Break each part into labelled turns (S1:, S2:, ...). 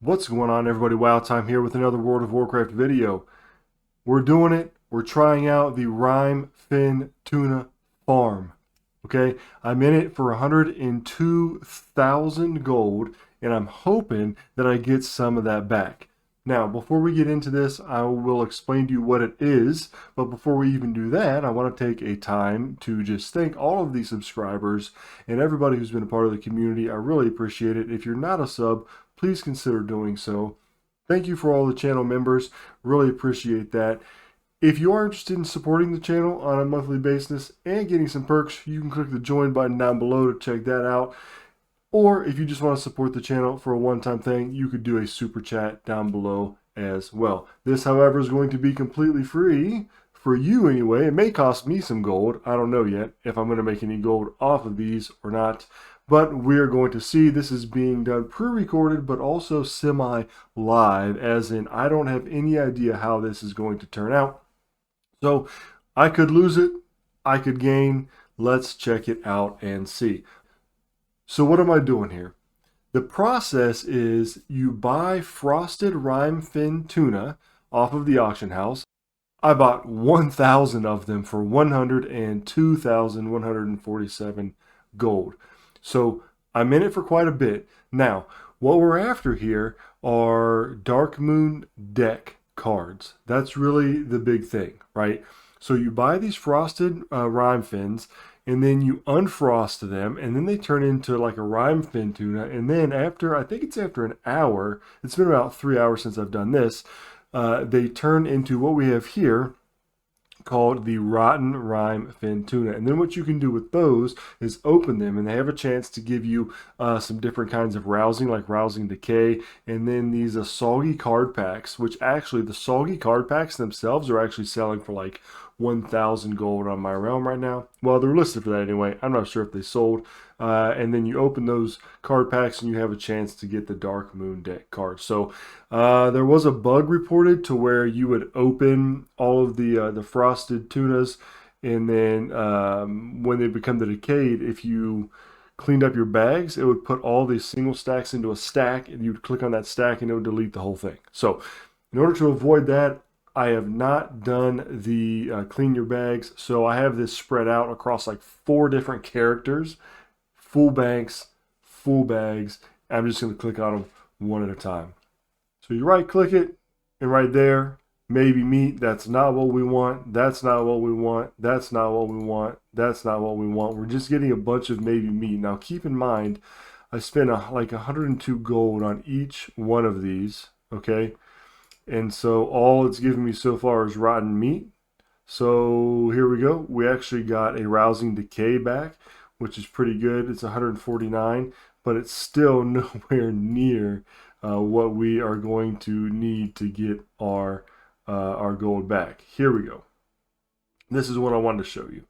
S1: What's going on, everybody? Wow Time here with another World of Warcraft video. We're doing it. We're trying out the Rime Fin Tuna Farm. Okay, I'm in it for 102,000 gold, and I'm hoping that I get some of that back. Now, before we get into this, I will explain to you what it is. But before we even do that, I want to take a time to just thank all of the subscribers and everybody who's been a part of the community. I really appreciate it. If you're not a sub, please consider doing so. Thank you for all the channel members. Really appreciate that. If you are interested in supporting the channel on a monthly basis and getting some perks, you can click the join button down below to check that out. Or if you just want to support the channel for a one-time thing, you could do a super chat down below as well. This, however, is going to be completely free for you anyway. It may cost me some gold. I don't know yet if I'm going to make any gold off of these or not. But we're going to see. This is being done pre-recorded, but also semi-live, as in I don't have any idea how this is going to turn out. So I could lose it, I could gain. Let's check it out and see. So what am I doing here? The process is you buy frosted rime fin tuna off of the auction house. I bought 1,000 of them for 102,147 gold. So I'm in it for quite a bit. Now, what we're after here are Dark Moon deck cards. That's really the big thing, right? So you buy these frosted rime fins, and then you unfrost them, and then they turn into like a rime fin tuna. And then after, I think it's after an hour, it's been about 3 hours since I've done this, they turn into what we have here called the rotten rime fin tuna. And then what you can do with those is open them, and they have a chance to give you some different kinds of rousing, like rousing decay, and then these soggy card packs, which actually the soggy card packs themselves are actually selling for like 1,000 gold on my realm right now. Well, they're listed for that anyway. I'm not sure if they sold. And then you open those card packs and you have a chance to get the Dark Moon deck cards. So there was a bug reported to where you would open all of the frosted tunas, and then when they become the decayed, if you cleaned up your bags, it would put all these single stacks into a stack, and you would click on that stack and it would delete the whole thing. So in order to avoid that, I have not done the clean your bags, so I have this spread out across like 4 different characters, full banks, full bags. I'm just going to click on them one at a time. So you right click it, and right there, maybe meat. That's not what we want. That's not what we want. That's not what we want. That's not what we want. We're just getting a bunch of maybe meat. Now keep in mind, I spent like 102 gold on each one of these, okay? And so all it's given me so far is rotten meat. So here we go. We actually got a rousing decay back, which is pretty good. It's 149, but it's still nowhere near what we are going to need to get our gold back. Here we go. This is what I wanted to show you.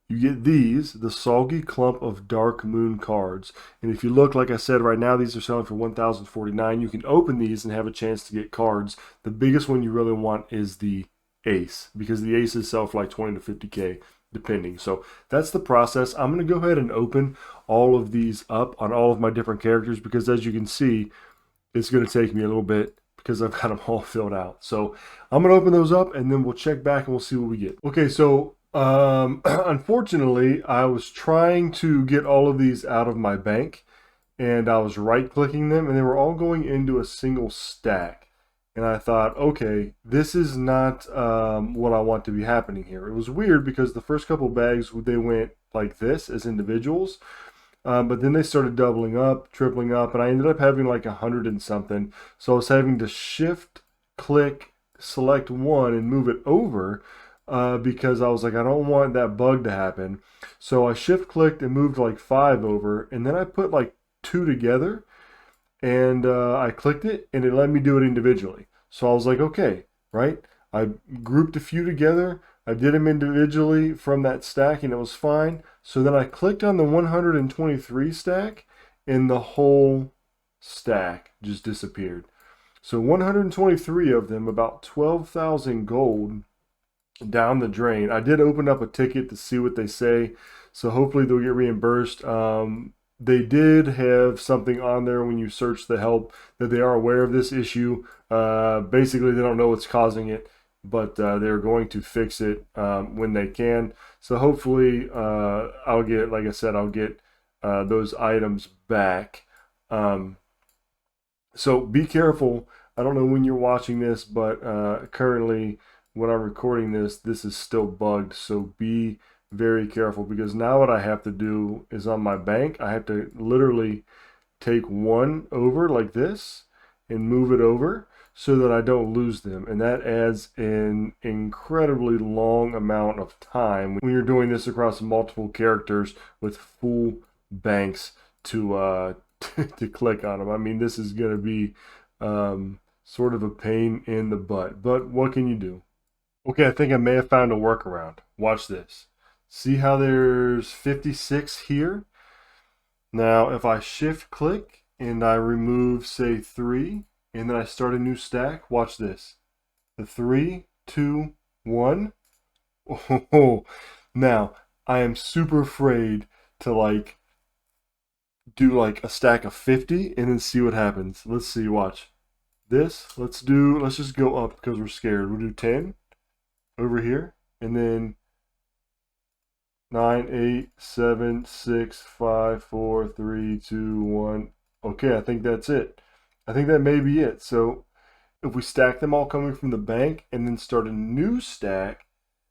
S1: You get these, the Soggy Clump of Dark Moon cards. And if you look, like I said, right now these are selling for 1,049. You can open these and have a chance to get cards. The biggest one you really want is the Ace, because the Aces sell for like 20 to 50k depending. So that's the process. I'm going to go ahead and open all of these up on all of my different characters, because as you can see, it's going to take me a little bit because I've got them all filled out. So I'm going to open those up, and then we'll check back and we'll see what we get. Okay, so unfortunately, I was trying to get all of these out of my bank, and I was right-clicking them, and they were all going into a single stack. And I thought, okay, this is not what I want to be happening here. It was weird because the first couple bags, they went like this as individuals, but then they started doubling up, tripling up, and I ended up having like 100 and something. So I was having to shift, click, select one, and move it over, because I was like, I don't want that bug to happen. So I shift clicked and moved like 5 over, and then I put like 2 together, and I clicked it, and it let me do it individually. So I was like, okay, right? I grouped a few together, I did them individually from that stack, and it was fine. So then I clicked on the 123 stack, and the whole stack just disappeared. So 123 of them, about 12,000 gold, down the drain. I did open up a ticket to see what they say, so hopefully they'll get reimbursed. they did have something on there when you search the help that they are aware of this issue. Basically, they don't know what's causing it, but they're going to fix it when they can. So hopefully, I'll get, like I said, I'll get those items back. Um, so be careful. I don't know when you're watching this, but currently, when I'm recording this, this is still bugged. So be very careful, because now what I have to do is on my bank, I have to literally take one over like this and move it over so that I don't lose them. And that adds an incredibly long amount of time when you're doing this across multiple characters with full banks to to click on them. I mean, this is going to be sort of a pain in the butt, but what can you do? Okay, I think I may have found a workaround. Watch this. See how there's 56 here? Now, if I shift click and I remove, say, 3, and then I start a new stack, watch this. The 3, 2, 1. Oh, now, I am super afraid to do like a stack of 50 and then see what happens. Let's see, watch. Let's just go up because we're scared. We'll do 10 over here, and then 9, 8, 7, 6, 5, 4, 3, 2, 1. Okay, I think that's it. I think that may be it. So if we stack them all coming from the bank and then start a new stack,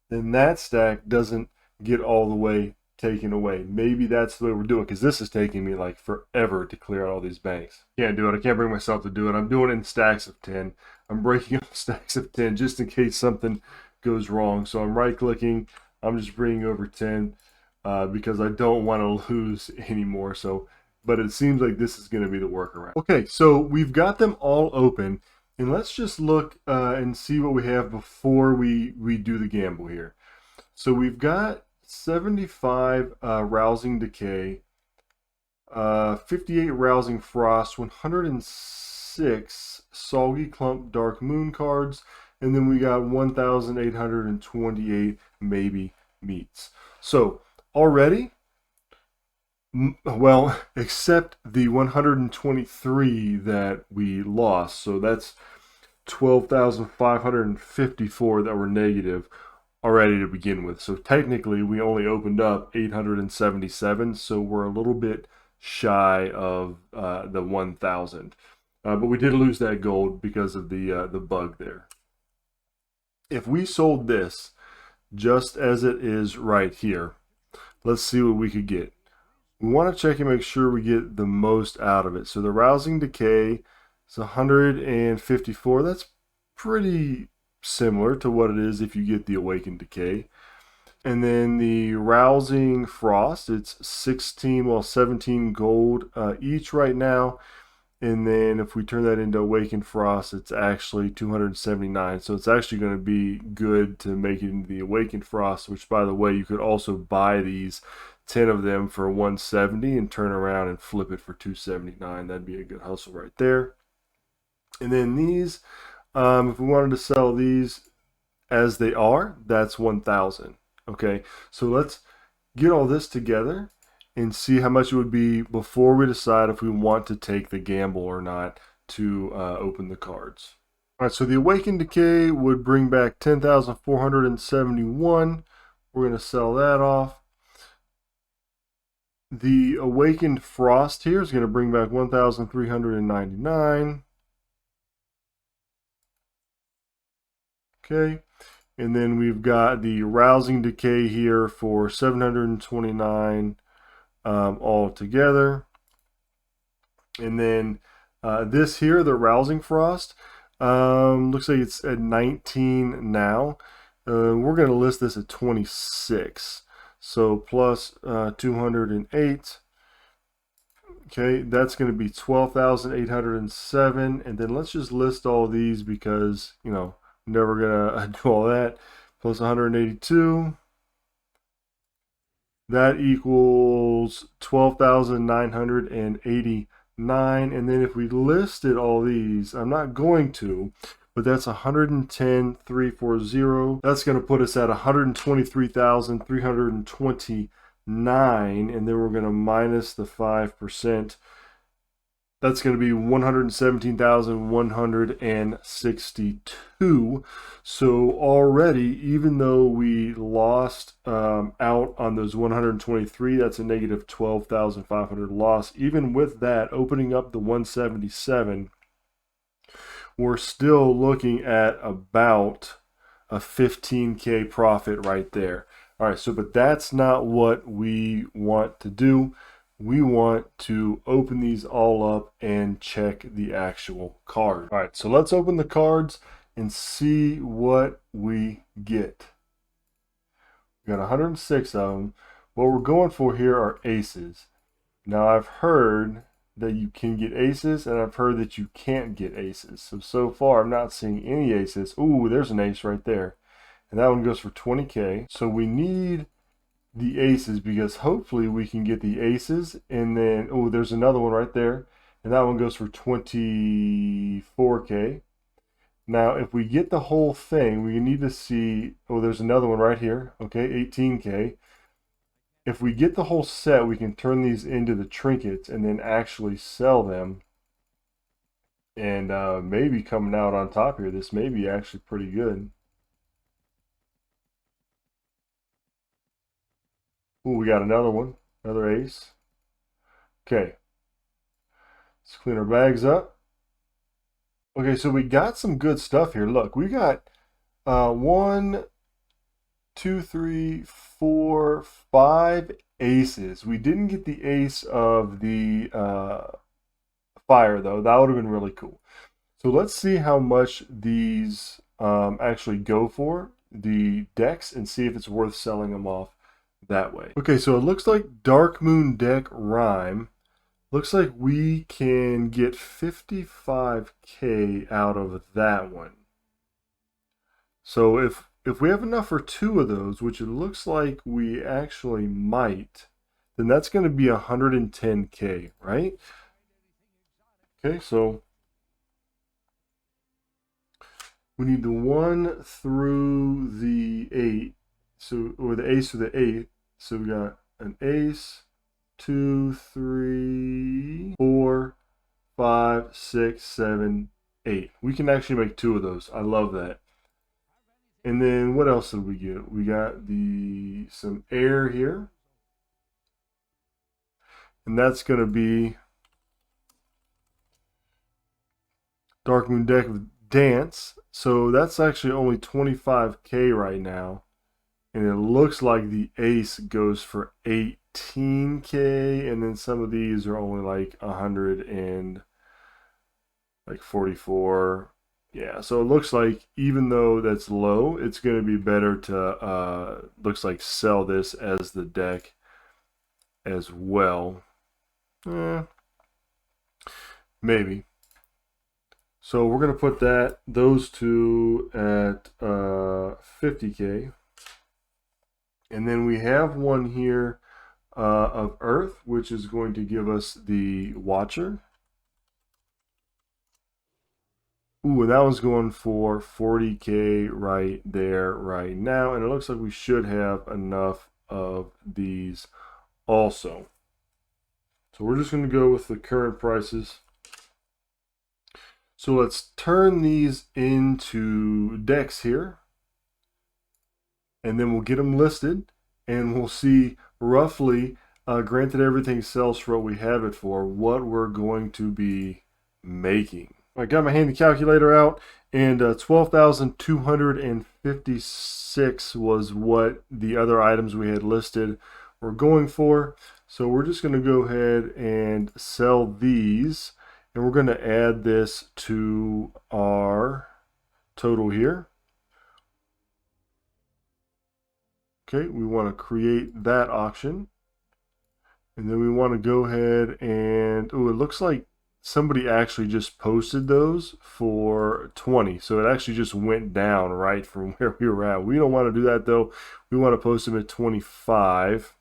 S1: then that stack doesn't get all the way taken away. Maybe that's the way we're doing, because this is taking me like forever to clear out all these banks. Can't do it. I can't bring myself to do it. I'm doing it in stacks of 10. I'm breaking up stacks of 10 just in case something goes wrong. So I'm right clicking. I'm just bringing over 10 because I don't want to lose anymore. So, but it seems like this is going to be the workaround. Okay, so we've got them all open, and let's just look and see what we have before we do the gamble here. So we've got 75 rousing decay, 58 rousing frost, 106 soggy clump dark moon cards, and then we got 1,828 maybe meats. So already, well, except the 123 that we lost. So that's 12,554 that were negative already to begin with. So technically we only opened up 877, so we're a little bit shy of the 1,000. But we did lose that gold because of the bug there. If we sold this just as it is right here, let's see what we could get. We want to check and make sure we get the most out of it. So the rousing decay is 154. That's pretty similar to what it is if you get the awakened decay. And then the rousing frost, it's 17 gold each right now. And then if we turn that into awakened frost, it's actually 279. So it's actually going to be good to make it into the awakened frost, which, by the way, you could also buy these 10 of them for 170 and turn around and flip it for 279. That'd be a good hustle right there. And then these, if we wanted to sell these as they are, that's 1,000. Okay, so let's get all this together and see how much it would be before we decide if we want to take the gamble or not to open the cards. All right, so the awakened decay would bring back 10,471. We're going to sell that off. The awakened frost here is going to bring back 1,399. Okay, and then we've got the rousing decay here for 729 all together. And then this here, the rousing frost, looks like it's at 19 now. We're going to list this at 26. So plus 208. Okay, that's going to be 12,807. And then let's just list all these because, you know, I'm never going to do all that. Plus 182. That equals 12,989. And then if we listed all these, I'm not going to, but that's 110,340. That's going to put us at 123,320 9, and then we're going to minus the 5%. That's going to be 117,162. So already, even though we lost out on those 123, that's a negative 12,500 loss. Even with that, opening up the 177, we're still looking at about a 15K profit right there. All right, so but that's not what we want to do. We want to open these all up and check the actual card. All right, so let's open the cards and see what we get. We got 106 of them. What we're going for here are aces. Now I've heard that you can get aces, and I've heard that you can't get aces. So far I'm not seeing any aces. Ooh, there's an ace right there. And that one goes for 20K. So we need the aces because hopefully we can get the aces, and then oh, there's another one right there, and that one goes for 24K. Now if we get the whole thing, we need to see, oh, there's another one right here. Okay, 18K. If we get the whole set, we can turn these into the trinkets and then actually sell them, and maybe coming out on top here. This may be actually pretty good. Ooh, we got another one, another ace. Okay, let's clean our bags up. Okay, so we got some good stuff here. Look, we got 1, 2, 3, 4, 5 aces. We didn't get the ace of the fire, though. That would have been really cool. So let's see how much these actually go for, the decks, and see if it's worth selling them off that way. Okay, so it looks like Dark Moon deck Rhyme. Looks like we can get 55K out of that one. So if we have enough for 2 of those, which it looks like we actually might, then that's going to be 110K, right? Okay, so we need the 1 through the 8, so, or the ace through the 8. So we got an ace, 2, 3, 4, 5, 6, 7, 8. We can actually make 2 of those. I love that. And then what else did we get? We got some air here. And that's going to be Dark Moon deck of Dance. So that's actually only 25K right now. And it looks like the ace goes for 18K, and then some of these are only like 144. Yeah, so it looks like even though that's low, it's going to be better to looks like sell this as the deck as well. Maybe. So we're going to put those two at 50K. And then we have one here of Earth, which is going to give us the Watcher. Ooh, and that one's going for 40K right there, right now. And it looks like we should have enough of these also. So we're just going to go with the current prices. So let's turn these into decks here. And then we'll get them listed, and we'll see roughly, granted everything sells for what we have it for, what we're going to be making. I got my handy calculator out, and 12,256 was what the other items we had listed were going for. So we're just going to go ahead and sell these, and we're going to add this to our total here. Okay, we want to create that auction. And then we want to go ahead and, oh, it looks like somebody actually just posted those for 20. So it actually just went down right from where we were at. We don't want to do that though. We want to post them at 25.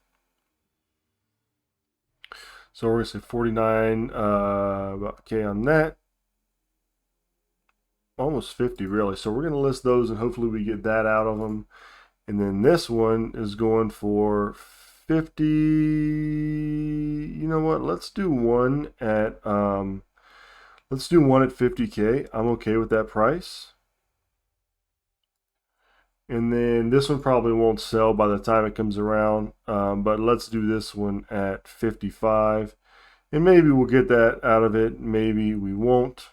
S1: So we're going to say 49, about K on that. Almost 50 really. So we're going to list those and hopefully we get that out of them. And then this one is going for 50. You know what? Let's do one at 50K. I'm okay with that price. And then this one probably won't sell by the time it comes around, but let's do this one at 55. And maybe we'll get that out of it, maybe we won't.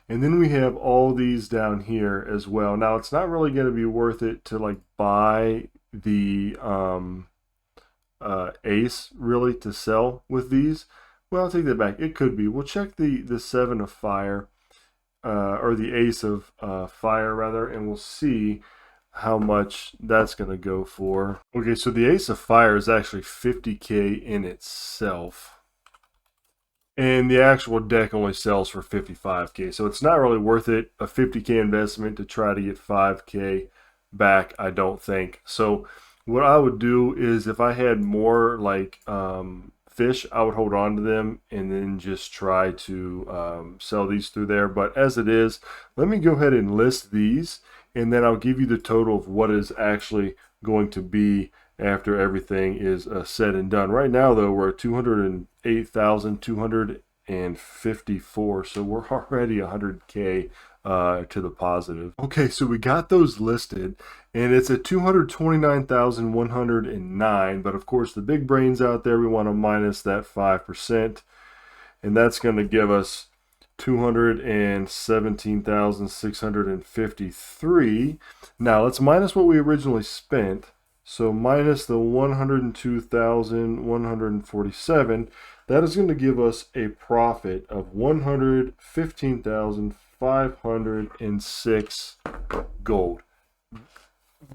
S1: And then we have all these down here as well. Now, it's not really going to be worth it to like buy the ace really to sell with these. Well, I'll take that back. It could be. We'll check the 7 of fire, or the ace of fire rather, and we'll see how much that's going to go for. Okay, so the ace of fire is actually 50K in itself. And the actual deck only sells for 55K. So it's not really worth it, a 50K investment to try to get 5K back, I don't think. So what I would do is if I had more like fish, I would hold on to them and then just try to sell these through there. But as it is, let me go ahead and list these, and then I'll give you the total of what is actually going to be after everything is said and done. Right now, though, we're at 208,254, so we're already 100K to the positive. Okay, so we got those listed, and it's at 229,109, but of course the big brains out there, we want to minus that 5%, and that's going to give us 217,653. Now let's minus what we originally spent. So minus the 102,147, that is going to give us a profit of 115,506 gold.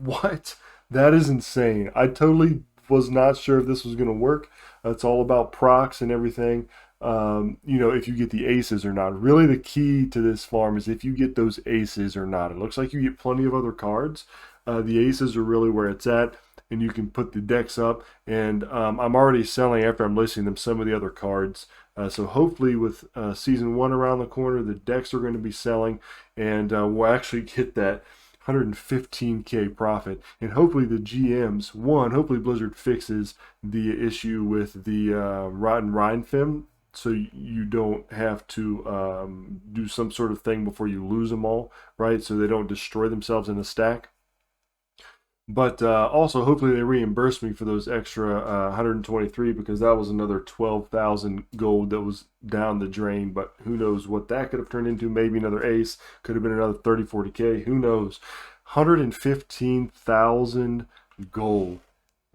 S1: What? That is insane. I totally was not sure if this was going to work. It's all about procs and everything. You know, if you get the aces or not. Really the key to this farm is if you get those aces or not. It looks like you get plenty of other cards. The aces are really where it's at, and you can put the decks up. And I'm already selling, after I'm listing them, some of the other cards. So hopefully with season 1 around the corner, the decks are going to be selling, and we'll actually get that 115K profit. And hopefully the GMs, hopefully Blizzard fixes the issue with the Rotten Rind Film, so you don't have to do some sort of thing before you lose them all, right? So they don't destroy themselves in a stack. But also, hopefully they reimburse me for those extra 123, because that was another 12,000 gold that was down the drain. But who knows what that could have turned into. Maybe another ace. Could have been another 30, 40K. Who knows? 115,000 gold.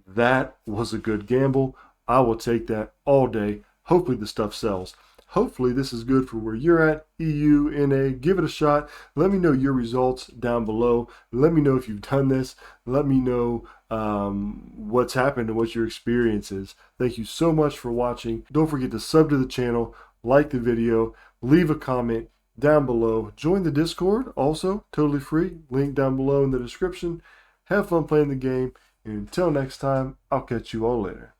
S1: That was a good gamble. I will take that all day. Hopefully the stuff sells. Hopefully this is good for where you're at, EU, NA. Give it a shot. Let me know your results down below. Let me know if you've done this. Let me know what's happened and what your experience is. Thank you so much for watching. Don't forget to sub to the channel, like the video, leave a comment down below. Join the Discord, also totally free. Link down below in the description. Have fun playing the game. And until next time, I'll catch you all later.